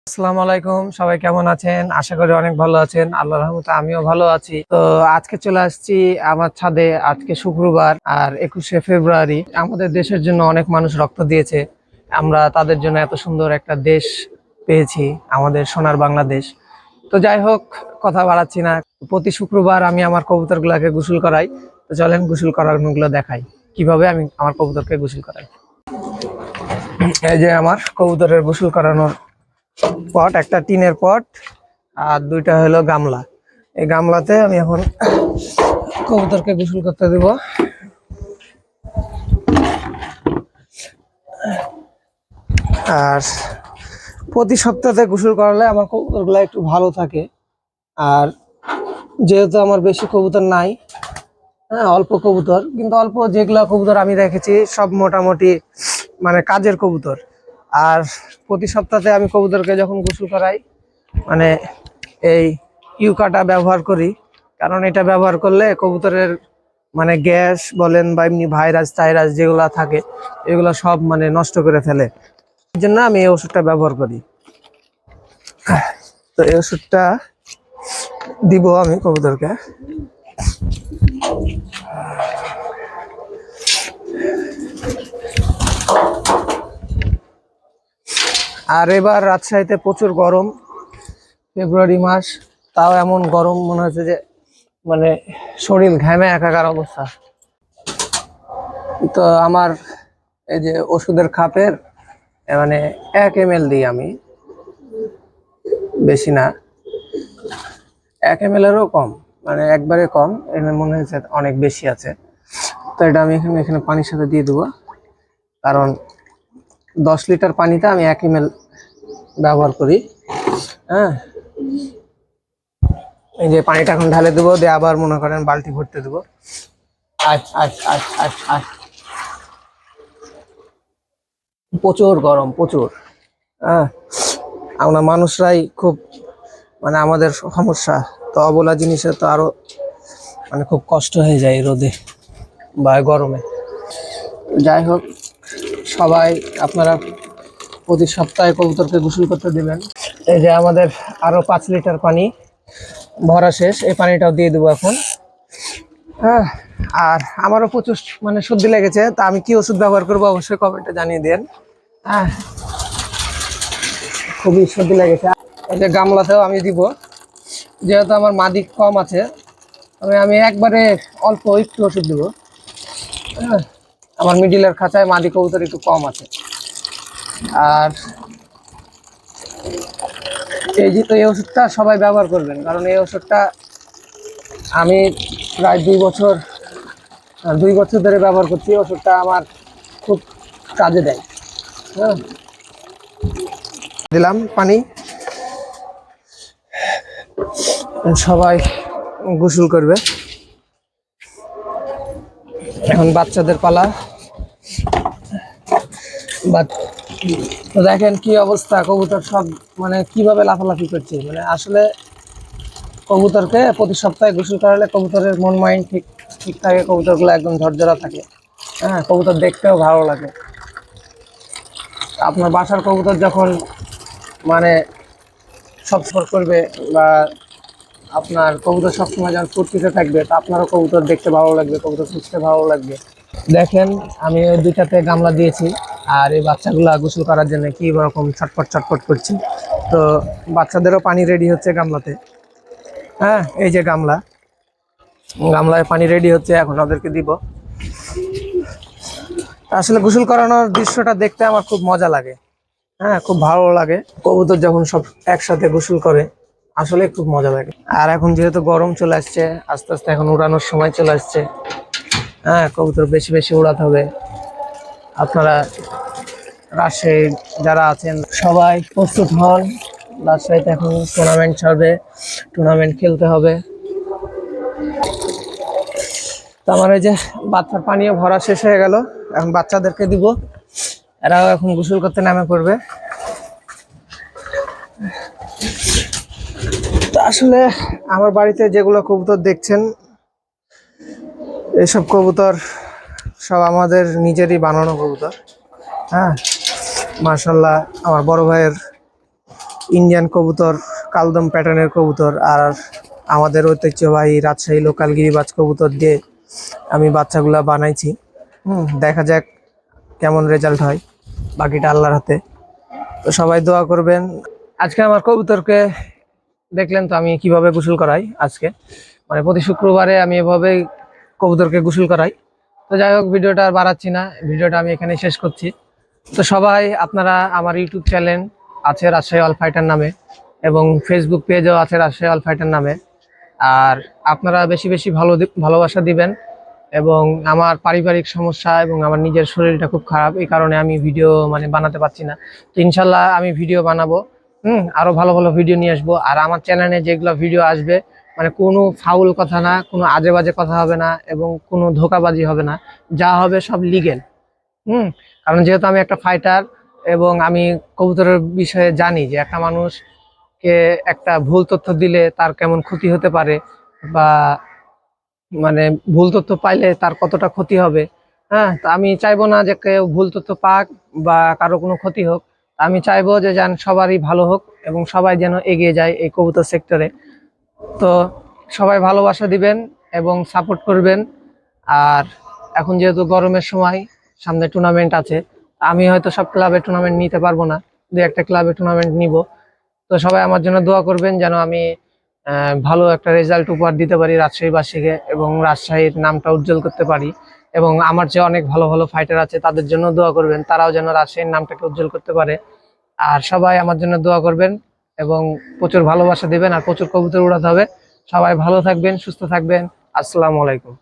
আসসালামু আলাইকুম, সবাই কেমন আছেন? আশা করি অনেক ভালো আছেন। আল্লাহর রহমতে আমিও ভালো আছি। তো আজকে চলে আসছি আমার ছাদে। আজকে শুক্রবার আর 21শে ফেব্রুয়ারি। আমাদের দেশের জন্য অনেক মানুষ রক্ত দিয়েছে। আমরা তাদের জন্য এত সুন্দর একটা দেশ পেয়েছি, আমাদের সোনার বাংলাদেশ। তো যাই হোক, কথা বাড়াচ্ছি না। প্রতি শুক্রবার আমি আমার কবুতরগুলোকে গোসল করাই। তো চলেন গোসল করানোগুলো দেখাই, কিভাবে আমি আমার কবুতরকে গোসল করাই। এই যে আমার কবুতরের গোসল করানোর পট, একটা টিনের পট আর দুইটা হলো গামলা। এই গামলাতে আমি এখন কবুতরকে গোসল করতে দেব। আর প্রতি সপ্তাহে গোসল করালে আমার কবুতরগুলো একটু ভালো থাকে। আর যেহেতু আমার বেশি কবুতর নাই, হ্যাঁ অল্প কবুতর, কিন্তু অল্প যেগুলা কবুতর আমি রেখেছি সব মোটামুটি মানে কাজের কবুতর। আর প্রতি সপ্তাহে আমি কবুতরকে যখন গোসল করাই মানে এই ইউকাটা ব্যবহার করি, কারণ এটা ব্যবহার করলে কবুতরের মানে গ্যাস বলেন বা এমনি ভাইরাস টাইরাস যেগুলা থাকে এগুলো সব মানে নষ্ট করে ফেলে। এই জন্য আমি এই ওষুধটা ব্যবহার করি। তো এই ওষুধটা দিব আমি কবুতরকে। আর এবার রাজশাহীতে প্রচুর গরম, ফেব্রুয়ারি মাস, তাও এমন গরম মনে হচ্ছে যে মানে শরীর ঘামে একাকার অবস্থা। তো আমার এই যে ওষুধের খাপের মানে 1 ml দিই আমি, বেশি না, 1 ml এরও কম, মানে একবারে কম। এখানে মনে হচ্ছে অনেক বেশি আছে। তো এটা আমি এখানে পানির সাথে দিয়ে দেবো, কারণ 10 লিটার পানিতে আমি 1 ml ব্যবহার করি। হ্যাঁ, এই যে পানিটা এখন ঢালে দেবো, দিয়ে আবার মনে করেন বালতি ভরতে দেবো। প্রচুর গরম, প্রচুর। হ্যাঁ, আমরা মানুষরাই খুব মানে আমাদের সমস্যা। তো অবলা জিনিসের তো আরো মানে খুব কষ্ট হয়ে যায় রোদে বা গরমে। যাই হোক, সবাই আপনারা প্রতি সপ্তাহে কবুতরকে গোসল করতে দিবেন। এই যে আমাদের আরো 5 লিটার পানি ভরা শেষ, এই পানিটাও দিয়ে দেবো এখন। হ্যাঁ, আর আমারও প্রচুর মানে সর্দি লেগেছে। তা আমি কি ওষুধ ব্যবহার করবো অবশ্যই কমেন্টে জানিয়ে দেন। হ্যাঁ, খুবই সর্দি লেগেছে। এই যে গামলাতেও আমি দিব, যেহেতু আমার মাদি কম আছে আমি একবারে অল্প একটু ওষুধ দিব। হ্যাঁ, আমার মিডিলের খাঁচায় মাদি কবুতর একটু কম আছে। আর এই যে তো এই ওষুধটা সবাই ব্যবহার করবেন, কারণ এই ওষুধটা আমি প্রায় 2 বছর ধরে ব্যবহার করছি। ওষুধটা আমার খুব কাজে দেয়। হ্যাঁ, দিলাম পানি, সবাই গোসল করবে। এখন বাচ্চাদের পালা। তো দেখেন কি অবস্থা, কবুতর সব মানে কিভাবে লাফালাফি করছে। মানে আসলে কবুতরকে প্রতি সপ্তাহে গোসল করালে কবুতরের মন মাইন্ড ঠিক থাকে, কবুতরগুলো একদম ঝরঝরা থাকে। হ্যাঁ, কবুতর দেখতেও ভালো লাগে। আপনার বাসার কবুতর যখন মানে সব করবে বা আপনার কবুতর সবসময় যখন ফুর্তিতে থাকবে, তো আপনারও কবুতর দেখতে ভালো লাগবে, কবুতর খুঁজতে ভালো লাগবে। দেখেন আমি ওই 2টাতে গামলা দিয়েছি, আর এই বাচ্চাগুলা গোসল করার জন্য কি রকম ছটফট ছটফট করছে। তো বাচ্চাদেরও পানি রেডি হচ্ছে গামলাতে। হ্যাঁ, এই যে গামলায় পানি রেডি হচ্ছে, এখন ওদেরকে দিব। আসলে গোসল করানোর দৃশ্যটা দেখতে আমার খুব মজা লাগে। হ্যাঁ, খুব ভালো লাগে। কবুতর যখন সব একসাথে গোসল করে আসলে খুব মজা লাগে। আর এখন যেহেতু গরম চলে আসছে, আস্তে আস্তে এখন উড়ানোর সময় চলে আসছে। হ্যাঁ, কবুতর বেশি বেশি উড়াতে হবে। আপনারা রাজশাহী যারা আছেন সবাই প্রস্তুত হন। রাজশাহীতে এখন টুর্নামেন্ট চলবে, টুর্নামেন্ট খেলতে হবে। তো আমার এই যে বাচ্চার পানিও ভরা শেষ হয়ে গেল, এখন বাচ্চাদেরকে দিব। এরাও এখন গোসল করতে নামে পড়বে। তো আসলে আমার বাড়িতে যেগুলো কবুতর দেখছেন, এসব কবুতর সব আমাদের নিজেরই বানানো কবুতর। হ্যাঁ, মাশাআল্লাহ, আমার বড় ভাইয়ের ইন্ডিয়ান কবুতর, কালদম প্যাটার্নের কবুতর, আর আমাদের ঐতিহ্যবাহী রাজশাহী লোকাল গিরিবাজ কবুতর দিয়ে আমি বাচ্চাগুলা বানাইছি। দেখা যাক কেমন রেজাল্ট হয়, বাকিটা আল্লাহর হাতে। তো সবাই দোয়া করবেন। আজকে আমার কবুতরকে দেখলেন তো আমি কিভাবে গোসল করাই। আজকে মানে প্রতি শুক্রবারে আমি এভাবে কবুতরকে গোসল করাই। তো যাই হোক, ভিডিওটা আর বাড়াচ্ছি না, ভিডিওটা আমি এখানে শেষ করছি। তো সবাই আপনারা আমার ইউটিউব চ্যানেল আছে রাজশাহী অল ফাইটার নামে, এবং ফেসবুক পেজও আছে রাজশাহী অল ফাইটার নামে। আর আপনারা বেশি বেশি ভালোবাসা দিবেন। এবং আমার পারিবারিক সমস্যা এবং আমার নিজের শরীরটা খুব খারাপ, এই কারণে আমি ভিডিও মানে বানাতে পারছি না। তো ইনশাল্লাহ আমি ভিডিও বানাবো, আরো ভালো ভালো ভিডিও নিয়ে আসবো। আর আমার চ্যানেলে যেগুলো ভিডিও আসবে মানে কোনো ফাউল কথা না, কোনো আজে বাজে কথা হবে না, এবং কোনো ধোঁকাবাজি হবে না, যা হবে সব লিগেল। কারণ যেহেতু আমি একটা ফাইটার, এবং আমি কবুতরের বিষয়ে জানি যে একটা মানুষকে একটা ভুল তথ্য দিলে তার কেমন ক্ষতি হতে পারে, বা মানে ভুল তথ্য পাইলে তার কতটা ক্ষতি হবে। হ্যাঁ, তো আমি চাইবো না যে কেউ ভুল তথ্য পাক বা কারো কোনো ক্ষতি হোক। আমি চাইবো যে যেন সবারই ভালো হোক এবং সবাই যেন এগিয়ে যায় এই কবুতর সেক্টরে। তো সবাই ভালোবাসা দিবেন এবং সাপোর্ট করবেন। আর এখন যেহেতু গরমের সময়, সামনে টুর্নামেন্ট আছে, আমি হয়তো সব ক্লাবে টুর্নামেন্ট নিতে পারবো না, দু একটা ক্লাবে টুর্নামেন্ট নিব। তো সবাই আমার জন্য দোয়া করবেন যেন আমি ভালো একটা রেজাল্ট উপহার দিতে পারি রাজশাহীবাসীকে, এবং রাজশাহীর নামটা উজ্জ্বল করতে পারি। এবং আমার যে অনেক ভালো ভালো ফাইটার আছে তাদের জন্য দোয়া করবেন, তারাও যেন রাজশাহীর নামটাকে উজ্জ্বল করতে পারে। আর সবাই আমার জন্য দোয়া করবেন এবং প্রচুর ভালোবাসা দিবেন, আর প্রচুর কবুতর উড়াতে হবে। সবাই ভালো থাকবেন, সুস্থ থাকবেন। আসসালামু আলাইকুম।